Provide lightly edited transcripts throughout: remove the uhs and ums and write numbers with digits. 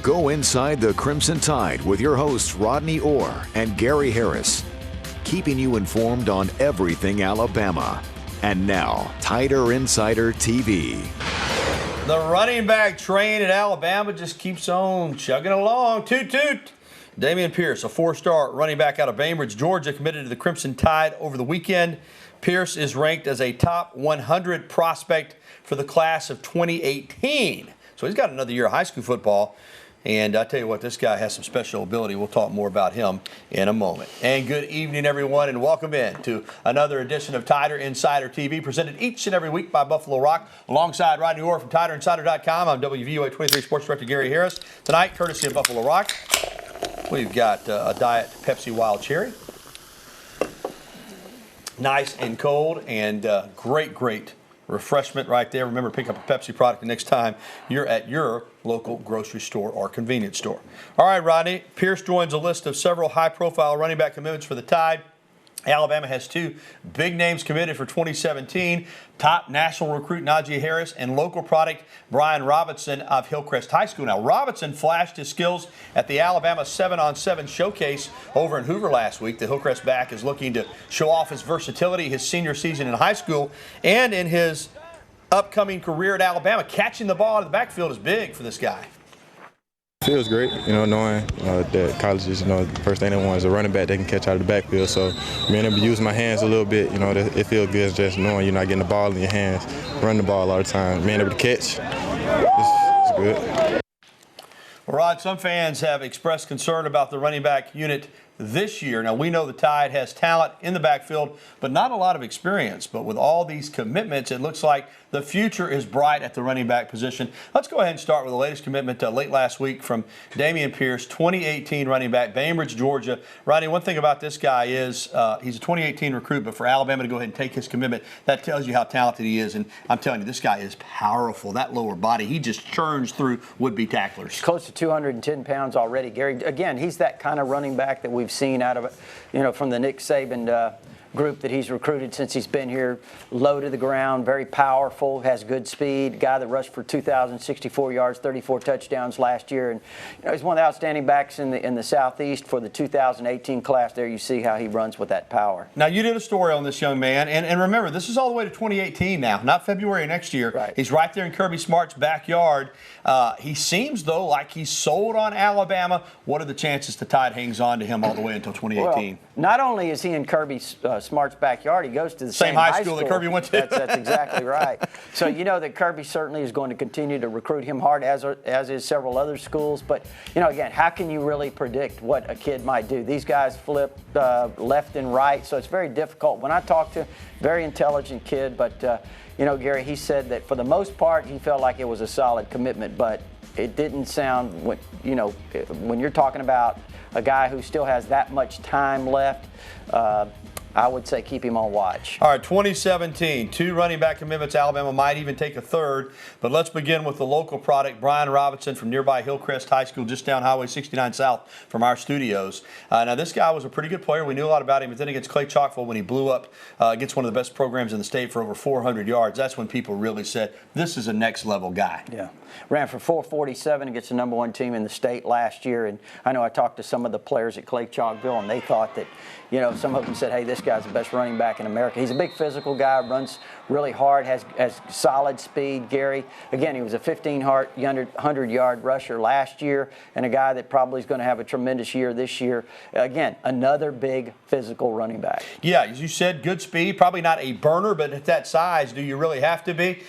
Go inside the Crimson Tide with your hosts Rodney Orr and Gary Harris, keeping you informed on everything Alabama. And now, Tider Insider TV. The running back train at Alabama just keeps on chugging along. Toot toot. Damen Pierce, a four-star running back out of Bainbridge, Georgia, committed to the Crimson Tide over the weekend. Pierce is ranked as a top 100 prospect for the class of 2018. So he's got another year of high school football. And I tell you what, this guy has some special ability. We'll talk more about him in a moment. And good evening, everyone, and welcome in to another edition of Tider Insider TV, presented each and every week by Buffalo Rock, alongside Rodney Orr from TiderInsider.com. I'm WVUA 23 Sports Director Gary Harris. Tonight, courtesy of Buffalo Rock, we've got a Diet Pepsi Wild Cherry. Nice and cold, and great refreshment right there. Remember, pick up a Pepsi product the next time you're at your local grocery store or convenience store. All right, Rodney, Pierce joins a list of several high-profile running back commitments for the Tide. Alabama has two big names committed for 2017, top national recruit Najee Harris and local product Brian Robinson of Hillcrest High School. Now, Robinson flashed his skills at the Alabama 7-on-7 showcase over in Hoover last week. The Hillcrest back is looking to show off his versatility his senior season in high school and in his upcoming career at Alabama. Catching the ball out of the backfield is big for this guy. Feels great, knowing that colleges, the first thing they want is a running back they can catch out of the backfield. So being able to use my hands a little bit, it feels good just knowing you're not getting the ball in your hands, running the ball all the time. Being able to catch, it's good. Well, Rod, some fans have expressed concern about the running back unit this year. Now, we know the Tide has talent in the backfield, but not a lot of experience. But with all these commitments, it looks like the future is bright at the running back position. Let's go ahead and start with the latest commitment late last week from Damen Pierce, 2018 running back, Bainbridge, Georgia. Rodney, one thing about this guy is he's a 2018 recruit, but for Alabama to go ahead and take his commitment, that tells you how talented he is. And I'm telling you, this guy is powerful. That lower body, he just churns through would-be tacklers. Close to 210 pounds already, Gary. Again, he's that kind of running back that we've seen out of, from the Nick Saban group that he's recruited since he's been here. Low to the ground, very powerful, has good speed. Guy that rushed for 2,064 yards, 34 touchdowns last year, and he's one of the outstanding backs in the Southeast for the 2018 class. There you see how he runs with that power. Now, you did a story on this young man, and remember, this is all the way to 2018 now, not February next year. Right. He's right there in Kirby Smart's backyard. He seems, though, like he's sold on Alabama. What are the chances the Tide hangs on to him all the way until 2018? Well, not only is he in Kirby Smart's backyard, he goes to the same high school that Kirby went to. That's exactly right. So you know that Kirby certainly is going to continue to recruit him hard, as is several other schools. But, again, how can you really predict what a kid might do? These guys flip left and right, so it's very difficult. When I talk to him, very intelligent kid, but, Gary, he said that for the most part he felt like it was a solid commitment, but it didn't sound, when you're talking about a guy who still has that much time left, I would say keep him on watch. All right, 2017, two running back commitments. Alabama might even take a third. But let's begin with the local product, Brian Robinson from nearby Hillcrest High School, just down Highway 69 South from our studios. Now, this guy was a pretty good player. We knew a lot about him. But then against Clay Chalkville, when he blew up against one of the best programs in the state for over 400 yards, that's when people really said, this is a next-level guy. Yeah. Ran for 447 against the #1 team in the state last year. And I know I talked to some of the players at Clay Chalkville, and they thought that, some of them said, hey, this guy's the best running back in America. He's a big physical guy, runs really hard, has solid speed. Gary, again, he was a 1,500-yard rusher last year, and a guy that probably is going to have a tremendous year this year. Again, another big physical running back. Yeah, as you said, good speed. Probably not a burner, but at that size, do you really have to be?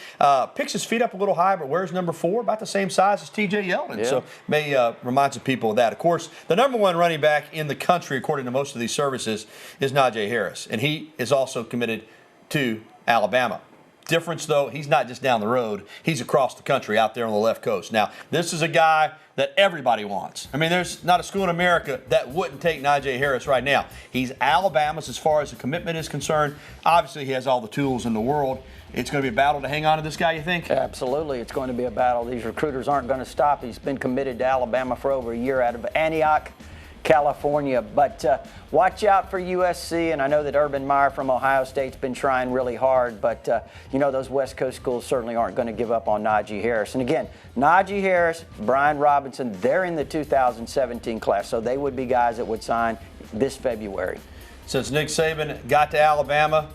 Picks his feet up a little high, but where's number 4? About the same size as T.J. Yeldon. Yeah. So may remind some people of that. Of course, the #1 running back in the country, according to most of these services, is Najee Harris, and he is also committed to Alabama. Difference, though, he's not just down the road. He's across the country out there on the left coast. Now, this is a guy that everybody wants. I mean, there's not a school in America that wouldn't take Najee Harris right now. He's Alabama's as far as the commitment is concerned. Obviously, he has all the tools in the world. It's going to be a battle to hang on to this guy, you think? Absolutely. It's going to be a battle. These recruiters aren't going to stop. He's been committed to Alabama for over a year out of Antioch. California. But watch out for USC, and I know that Urban Meyer from Ohio State's been trying really hard, but those West Coast schools certainly aren't going to give up on Najee Harris. And again, Najee Harris, Brian Robinson, they're in the 2017 class, so they would be guys that would sign this February. Since Nick Saban got to Alabama,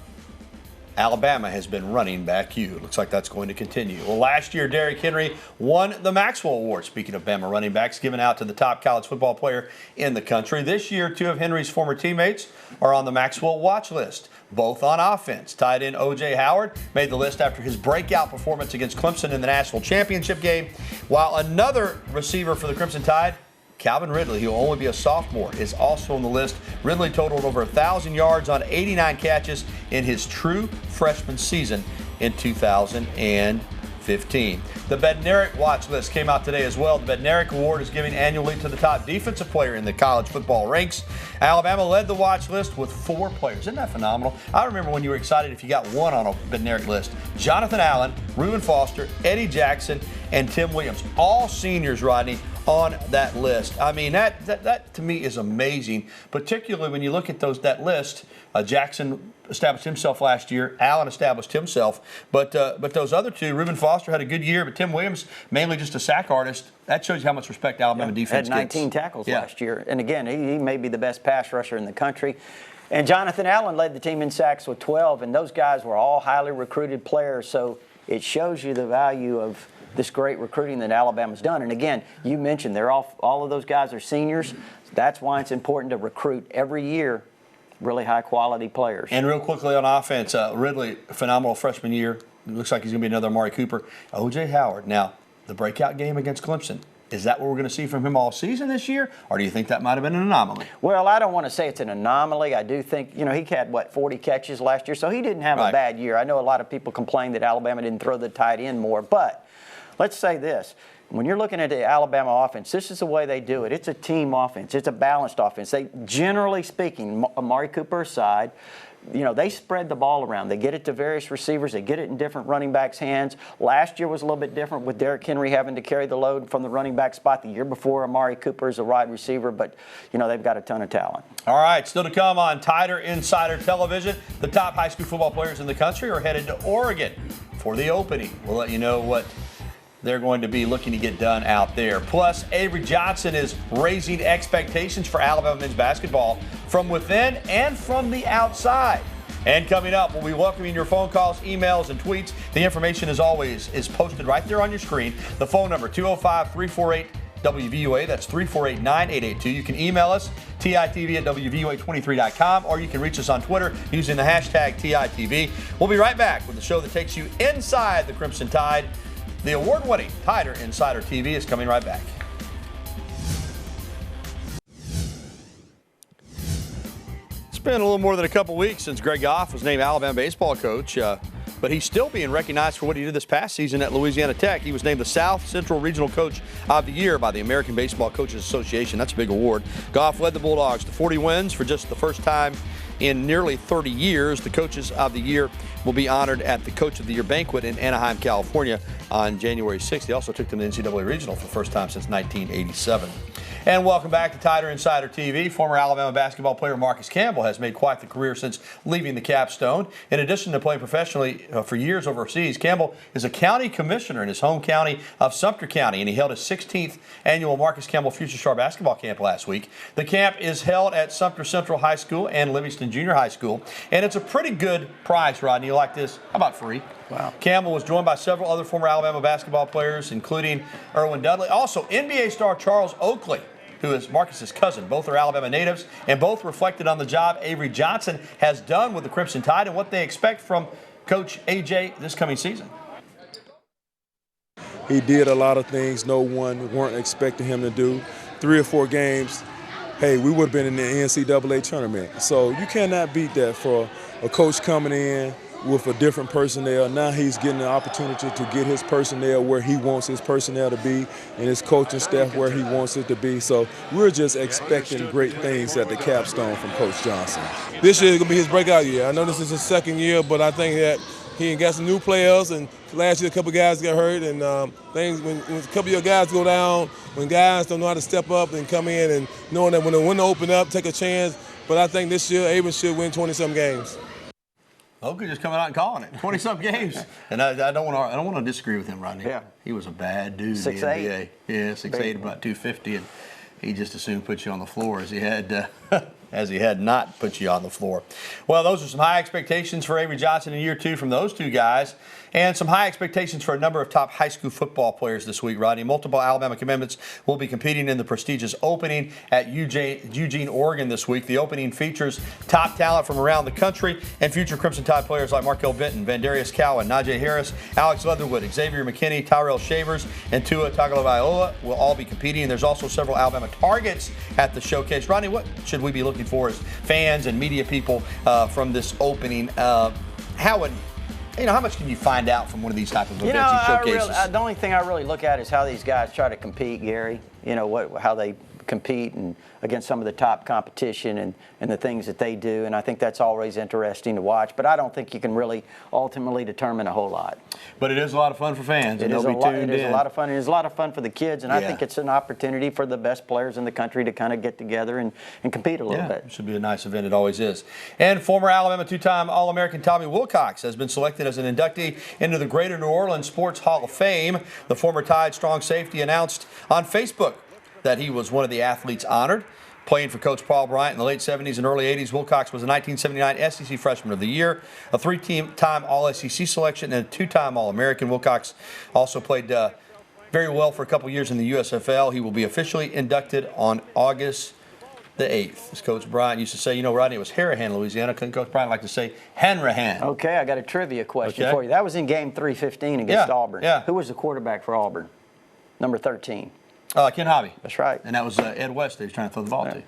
Alabama has been running back you. Looks like that's going to continue. Well, last year, Derrick Henry won the Maxwell Award. Speaking of Bama running backs, given out to the top college football player in the country. This year, 2 of Henry's former teammates are on the Maxwell watch list, both on offense. Tight end O.J. Howard made the list after his breakout performance against Clemson in the national championship game, while another receiver for the Crimson Tide, Calvin Ridley, who will only be a sophomore, is also on the list. Ridley totaled over 1,000 yards on 89 catches in his true freshman season in 2015. The Bednarik watch list came out today as well. The Bednarik Award is given annually to the top defensive player in the college football ranks. Alabama led the watch list with 4 players. Isn't that phenomenal? I remember when you were excited if you got one on a Bednarik list. Jonathan Allen, Reuben Foster, Eddie Jackson, and Tim Williams. All seniors, Rodney, on that list. I mean, that to me is amazing, particularly when you look at that list. Jackson established himself last year. Allen established himself. But those other two, Reuben Foster had a good year, but Tim Williams, mainly just a sack artist. That shows you how much respect Alabama defense had 19 tackles last year. And again, he may be the best pass rusher in the country. And Jonathan Allen led the team in sacks with 12, and those guys were all highly recruited players. So it shows you the value of this great recruiting that Alabama's done. And again, you mentioned all of those guys are seniors. That's why it's important to recruit every year really high-quality players. And real quickly on offense, Ridley, phenomenal freshman year. It looks like he's going to be another Amari Cooper. O.J. Howard, now, the breakout game against Clemson, is that what we're going to see from him all season this year, or do you think that might have been an anomaly? Well, I don't want to say it's an anomaly. I do think, he had, 40 catches last year, so he didn't have a bad year. I know a lot of people complain that Alabama didn't throw the tight end more, but let's say this. When you're looking at the Alabama offense, this is the way they do it. It's a team offense. It's a balanced offense. They, generally speaking, Amari Cooper aside, they spread the ball around. They get it to various receivers. They get it in different running backs' hands. Last year was a little bit different with Derrick Henry having to carry the load from the running back spot. The year before, Amari Cooper is a wide receiver, but, they've got a ton of talent. All right, still to come on Tider Insider Television. The top high school football players in the country are headed to Oregon for the opening. We'll let you know what they're going to be looking to get done out there. Plus, Avery Johnson is raising expectations for Alabama men's basketball from within and from the outside. And coming up, we'll be welcoming your phone calls, emails, and tweets. The information, as always, is posted right there on your screen. The phone number, 205-348-WVUA. That's 348-9882. You can email us, TITV@WVUA23.com, or you can reach us on Twitter using the hashtag TITV. We'll be right back with the show that takes you inside the Crimson Tide. The award-winning Tider Insider TV is coming right back. It's been a little more than a couple weeks since Greg Goff was named Alabama baseball coach, but he's still being recognized for what he did this past season at Louisiana Tech. He was named the South Central Regional Coach of the Year by the American Baseball Coaches Association. That's a big award. Goff led the Bulldogs to 40 wins for just the first time in nearly 30 years. The Coaches of the Year will be honored at the Coach of the Year banquet in Anaheim, California on January 6th. He also took them to the NCAA Regional for the first time since 1987. And welcome back to Tider Insider TV. Former Alabama basketball player Marcus Campbell has made quite the career since leaving the Capstone. In addition to playing professionally for years overseas, Campbell is a county commissioner in his home county of Sumter County, and he held his 16th annual Marcus Campbell Future Star Basketball Camp last week. The camp is held at Sumter Central High School and Livingston Junior High School, and it's a pretty good price, Rodney. You like this? How about free? Wow. Campbell was joined by several other former Alabama basketball players, including Erwin Dudley. Also, NBA star Charles Oakley, who is Marcus's cousin. Both are Alabama natives, and both reflected on the job Avery Johnson has done with the Crimson Tide and what they expect from Coach AJ this coming season. He did a lot of things no one weren't expecting him to do. 3 or 4 games, hey, we would have been in the NCAA tournament. So you cannot beat that for a coach coming in with a different personnel. Now he's getting the opportunity to get his personnel where he wants his personnel to be and his coaching staff where he wants it to be. So we're just expecting great things at the Capstone from Coach Johnson. This year is going to be his breakout year. I know this is his second year, but I think that He got some new players, and last year a couple guys got hurt, and things when a couple of your guys go down, when guys don't know how to step up and come in and knowing that when the window open up, take a chance. But I think this year Abrams should win 20-some games. Oakley just coming out and calling it 20-some games, and I don't want to disagree with him, Rodney. Yeah, he was a bad dude in the NBA. Yeah, 6'8", about 250, and he just as soon put you on the floor as he had. As he had not put you on the floor. Well, those are some high expectations for Avery Johnson in year 2 from those two guys, and some high expectations for a number of top high school football players this week, Rodney. Multiple Alabama commitments will be competing in the prestigious opening at Eugene, Oregon this week. The opening features top talent from around the country and future Crimson Tide players like Markel Benton, Vandarius Cowan, Najee Harris, Alex Leatherwood, Xavier McKinney, Tyrell Shavers, and Tua Tagovailoa will all be competing. And there's also several Alabama targets at the showcase. Rodney, what should we be looking for as fans and media people from this opening? How much can you find out from one of these type of events and showcases? The only thing I really look at is how these guys try to compete, Gary. How they compete and against some of the top competition and the things that they do, and I think that's always interesting to watch. But I don't think you can really ultimately determine a whole lot. But it is a lot of fun for fans. It is a lot of fun. It is a lot of fun for the kids, and I think it's an opportunity for the best players in the country to kind of get together and compete a little bit. It should be a nice event. It always is. And former Alabama two-time All-American Tommy Wilcox has been selected as an inductee into the Greater New Orleans Sports Hall of Fame. The former Tide strong safety announced on Facebook that he was one of the athletes honored. Playing for Coach Paul Bryant in the late 70s and early 80s, Wilcox was a 1979 SEC Freshman of the Year, a 3-time All-SEC selection, and a 2-time All-American. Wilcox also played very well for a couple years in the USFL. He will be officially inducted on August the 8th. As Coach Bryant used to say, Rodney, it was Harahan, Louisiana. Couldn't Coach Bryant like to say Hanrahan? Okay, I got a trivia question for you. That was in game 315 against Auburn. Yeah. Who was the quarterback for Auburn? Number 13. Ken Hobby. That's right. And that was Ed West that he was trying to throw the ball to.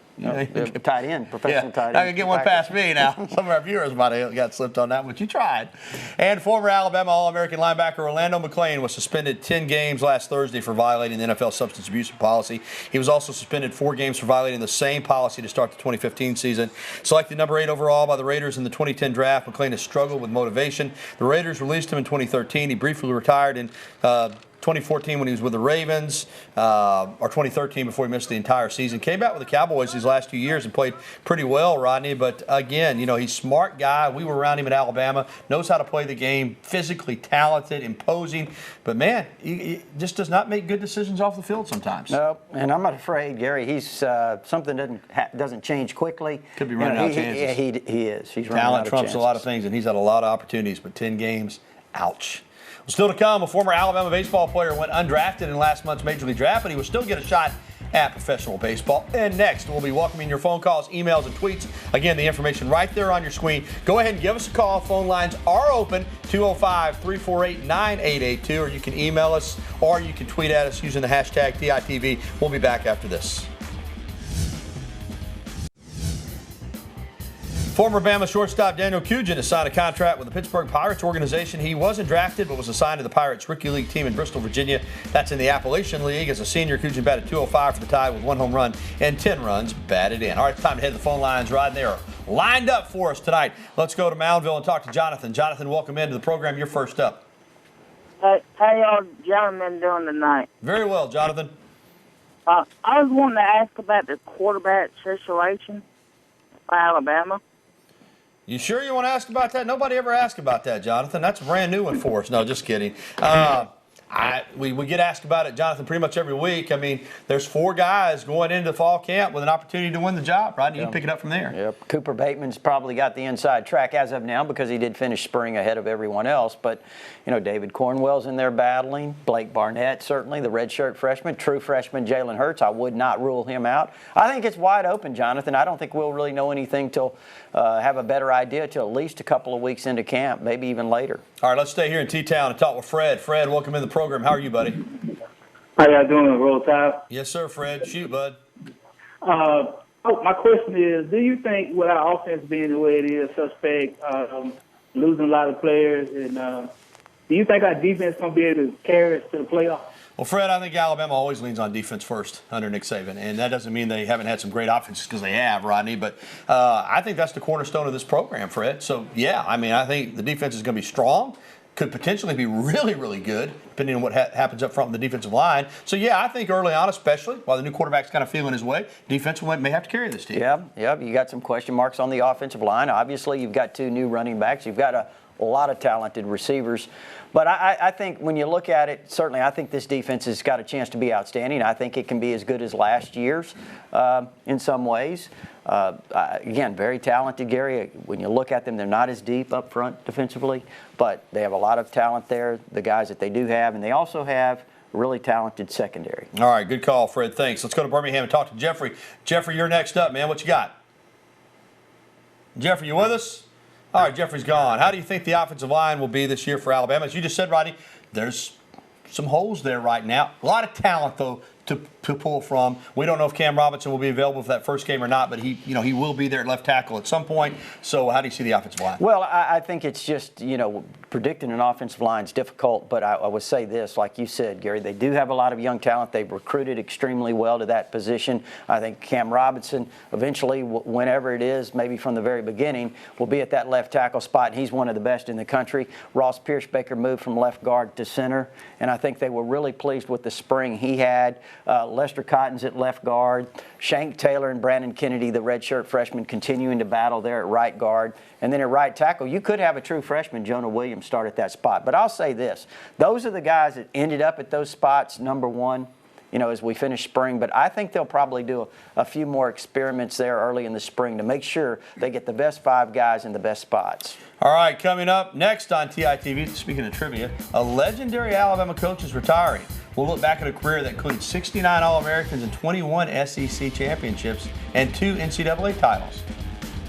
Tight end, professional tight end. I can get one past me now. Some of our viewers might have got slipped on that one, but you tried. And former Alabama All-American linebacker Orlando McClain was suspended 10 games last Thursday for violating the NFL substance abuse policy. He was also suspended 4 games for violating the same policy to start the 2015 season. Selected number 8 overall by the Raiders in the 2010 draft, McClain has struggled with motivation. The Raiders released him in 2013. He briefly retired in 2014 when he was with the Ravens, or 2013 before he missed the entire season. Came back with the Cowboys these last 2 years and played pretty well, Rodney. But again, he's a smart guy. We were around him at Alabama. Knows how to play the game. Physically talented, imposing. But man, he just does not make good decisions off the field sometimes. No, and I'm not afraid, Gary. He's something doesn't change quickly. Could be running out of chances. Yeah, he is. He's running Talent out of trumps chances. a lot of things, and he's had a lot of opportunities. But 10 games, ouch. Still to come, a former Alabama baseball player went undrafted in last month's Major League Draft, but he will still get a shot at professional baseball. And next, we'll be welcoming your phone calls, emails, and tweets. Again, the information right there on your screen. Go ahead and give us a call. Phone lines are open, 205-348-9882, or you can email us, or you can tweet at us using the hashtag TITV. We'll be back after this. Former Bama shortstop Daniel Cugin has signed a contract with the Pittsburgh Pirates organization. He wasn't drafted but was assigned to the Pirates Rookie League team in Bristol, Virginia. That's in the Appalachian League. As a senior, Cugin batted .205 for the Tide with 1 home run and 10 runs batted in. All right, it's time to head to the phone lines right there. Lined up for us tonight. Let's go to Moundville and talk to Jonathan. Jonathan, welcome into the program. You're first up. How y'all gentlemen doing tonight? Very well, Jonathan. I was wanting to ask about the quarterback situation for Alabama. You sure you want to ask about that? Nobody ever asked about that, Jonathan. That's a brand new one for us. No, just kidding. We get asked about it, Jonathan, pretty much every week. I mean, there's 4 guys going into fall camp with an opportunity to win the job, right? You can pick it up from there. Yep. Cooper Bateman's probably got the inside track as of now because he did finish spring ahead of everyone else. But, David Cornwell's in there battling. Blake Barnett, certainly, the redshirt freshman. True freshman Jalen Hurts, I would not rule him out. I think it's wide open, Jonathan. I don't think we'll really know anything till have a better idea till at least a couple of weeks into camp, maybe even later. All right, let's stay here in T-Town and talk with Fred. Fred, welcome in the program. How are you, buddy? How y'all doing, Roll Tide? Yes, sir, Fred. Shoot, bud. My question is, do you think with our offense being the way it is, suspect, losing a lot of players, and do you think our defense is going to be able to carry us to the playoffs? Well, Fred, I think Alabama always leans on defense first under Nick Saban, and that doesn't mean they haven't had some great offenses because they have, Rodney. But I think that's the cornerstone of this program, Fred. So, yeah, I mean, I think the defense is going to be strong, could potentially be really, really good, depending on what happens up front in the defensive line. So, yeah, I think early on, especially while the new quarterback's kind of feeling his way, defense may have to carry this team. Yeah. You got some question marks on the offensive line. Obviously, you've got 2 new running backs. You've got a lot of talented receivers. But I think when you look at it, certainly I think this defense has got a chance to be outstanding. I think it can be as good as last year's in some ways. Again, very talented, Gary. When you look at them, they're not as deep up front defensively, but they have a lot of talent there, the guys that they do have, and they also have a really talented secondary. All right, good call, Fred. Thanks. Let's go to Birmingham and talk to Jeffrey. Jeffrey, you're next up, man. What you got? Jeffrey, you with us? All right, Jeffrey's gone. How do you think the offensive line will be this year for Alabama? As you just said, Rodney, there's some holes there right now. A lot of talent, though, to pull from. We don't know if Cam Robinson will be available for that first game or not, but he will be there at left tackle at some point. So how do you see the offensive line? Well, I think it's just, predicting an offensive line is difficult, but I would say this, like you said, Gary, they do have a lot of young talent. They've recruited extremely well to that position. I think Cam Robinson eventually, whenever it is, maybe from the very beginning, will be at that left tackle spot. He's one of the best in the country. Ross Pierschbaker moved from left guard to center, and I think they were really pleased with the spring he had. Lester Cotton's at left guard. Shank Taylor and Brandon Kennedy, the redshirt freshman, continuing to battle there at right guard. And then at right tackle, you could have a true freshman, Jonah Williams, start at that spot. But I'll say this. Those are the guys that ended up at those spots, number one, as we finish spring. But I think they'll probably do a few more experiments there early in the spring to make sure they get the best 5 guys in the best spots. All right, coming up next on TITV, speaking of trivia, a legendary Alabama coach is retiring. We'll look back at a career that includes 69 All-Americans and 21 SEC championships and 2 NCAA titles.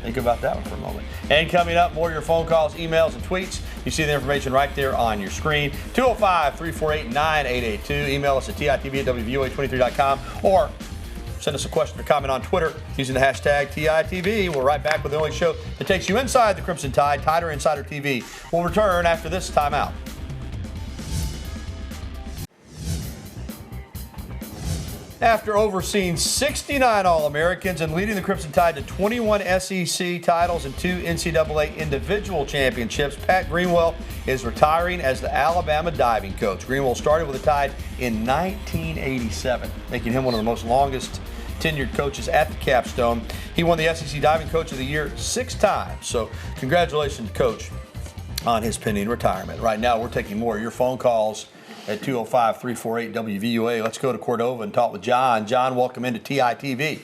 Think about that one for a moment. And coming up, more of your phone calls, emails, and tweets. You see the information right there on your screen. 205-348-9882. Email us at TITV@WVUA23.com or send us a question or comment on Twitter using the hashtag TITV. We're right back with the only show that takes you inside the Crimson Tide, Tider Insider TV. We'll return after this timeout. After overseeing 69 All-Americans and leading the Crimson Tide to 21 SEC titles and 2 NCAA individual championships, Pat Greenwell is retiring as the Alabama diving coach. Greenwell started with the Tide in 1987, making him one of the most longest tenured coaches at the capstone. He won the SEC Diving Coach of the Year 6 times. So congratulations, Coach, on his pending retirement. Right now, we're taking more of your phone calls at 205-348-WVUA. Let's go to Cordova and talk with John. John, welcome into TITV.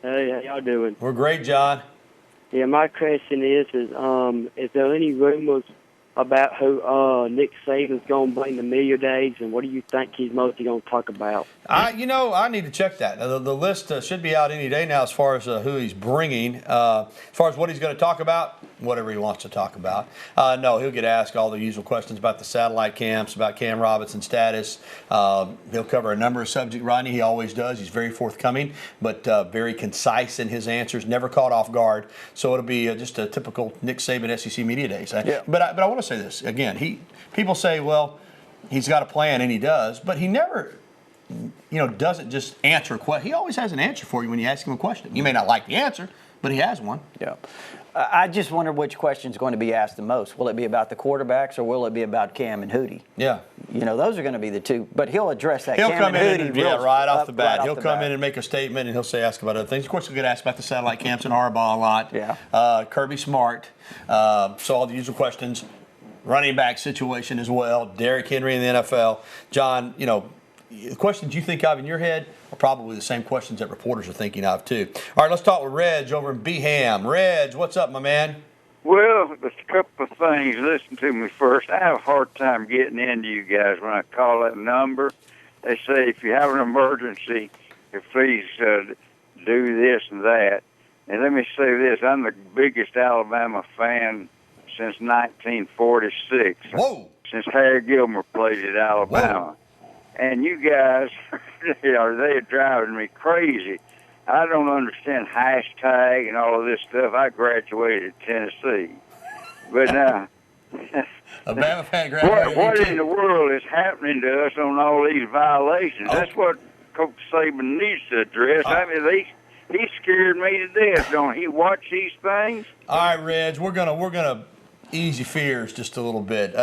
Hey, how y'all doing? We're great, John. Yeah, my question is there any rumors about who Nick Saban's going to bring to Media Days, and what do you think he's mostly going to talk about? I need to check that. The list should be out any day now as far as who he's bringing. As far as what he's going to talk about, whatever he wants to talk about. No, he'll get asked all the usual questions about the satellite camps, about Cam Robinson's status. He'll cover a number of subjects, Rodney. He always does. He's very forthcoming, but very concise in his answers, never caught off guard. So it'll be just a typical Nick Saban SEC Media Days. Yeah. But I want to say this. Again, people say, well, he's got a plan, and he does, but he never doesn't just answer a question. He always has an answer for you when you ask him a question. You may not like the answer, but he has one. Yeah. I just wonder which question is going to be asked the most. Will it be about the quarterbacks, or will it be about Cam and Hootie? Yeah. Those are going to be the two. But he'll address that. He'll Cam come and in Hootie right off the bat. Right He'll come in and make a statement, and he'll ask about other things. Of course, he'll get asked about the satellite camps and Harbaugh a lot. Yeah. Kirby Smart. So all the usual questions. Running back situation as well. Derrick Henry in the NFL. John, the questions you think of in your head are probably the same questions that reporters are thinking of, too. All right, let's talk with Reg over in Beham. Reg, what's up, my man? Well, there's a couple of things. Listen to me first. I have a hard time getting into you guys when I call that number. They say if you have an emergency, please do this and that. And let me say this. I'm the biggest Alabama fan since 1946. Whoa. Since Harry Gilmer played at Alabama. Whoa. And you guys, they're driving me crazy. I don't understand hashtag and all of this stuff. I graduated at Tennessee. But now, A Bama fan graduated. What in the world is happening to us on all these violations? Oh. That's what Coach Saban needs to address. I mean, he scared me to death. Don't he watch these things? All right, Reg, we're gonna ease your fears just a little bit.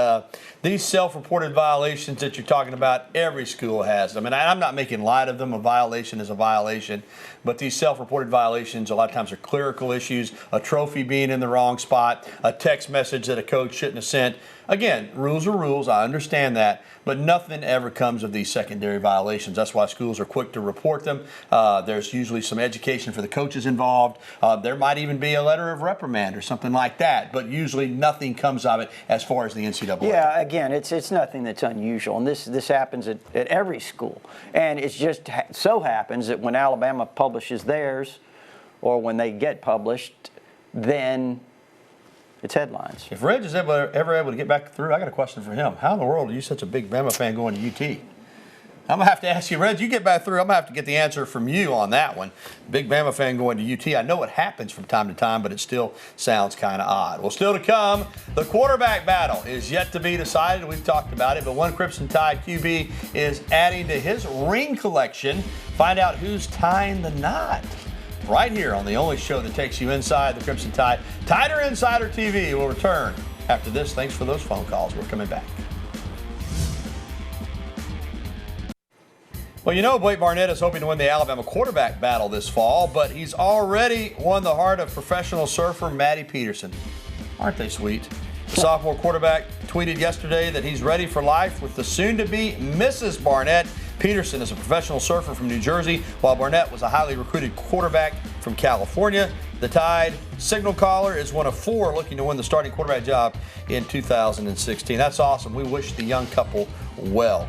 These self-reported violations that you're talking about, every school has them. And I'm not making light of them. A violation is a violation. But these self-reported violations a lot of times are clerical issues, a trophy being in the wrong spot, a text message that a coach shouldn't have sent. Again, rules are rules. I understand that. But nothing ever comes of these secondary violations. That's why schools are quick to report them. There's usually some education for the coaches involved. There might even be a letter of reprimand or something like that. But usually nothing comes of it as far as the NCAA. Yeah, again, it's nothing that's unusual. And this happens at every school. And it just so happens that when Alabama publishes theirs, or when they get published, then it's headlines. If Reg is ever able to get back through, I got a question for him. How in the world are you such a big Bama fan going to UT? I'm going to have to ask you, Reg, you get back through, I'm going to have to get the answer from you on that one. Big Bama fan going to UT. I know it happens from time to time, but it still sounds kind of odd. Well, still to come, the quarterback battle is yet to be decided. We've talked about it, but one Crimson Tide QB is adding to his ring collection. Find out who's tying the knot. Right here on the only show that takes you inside the Crimson Tide. Tider Insider TV will return after this. Thanks for those phone calls. We're coming back. Well, you know, Blake Barnett is hoping to win the Alabama quarterback battle this fall, but he's already won the heart of professional surfer Matty Peterson. Aren't they sweet? The sophomore quarterback tweeted yesterday that he's ready for life with the soon-to-be Mrs. Barnett. Peterson is a professional surfer from New Jersey, while Barnett was a highly recruited quarterback from California. The Tide signal caller is one of 4 looking to win the starting quarterback job in 2016. That's awesome. We wish the young couple well.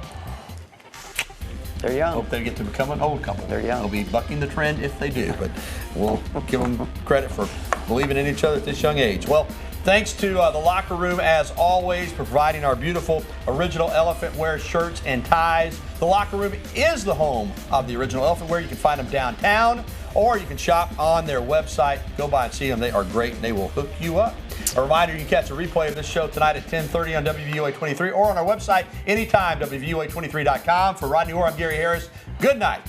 They're young. Hope they get to become an old couple. They're young. They'll be bucking the trend if they do, but we'll give them credit for believing in each other at this young age. Well, thanks to the Locker Room, as always, for providing our beautiful original Elephant Wear shirts and ties. The Locker Room is the home of the original Elephant Wear. You can find them downtown, or you can shop on their website. Go by and see them. They are great, and they will hook you up. A reminder, you can catch a replay of this show tonight at 10:30 on WVUA 23 or on our website anytime, WVUA23.com. For Rodney Orr, I'm Gary Harris. Good night.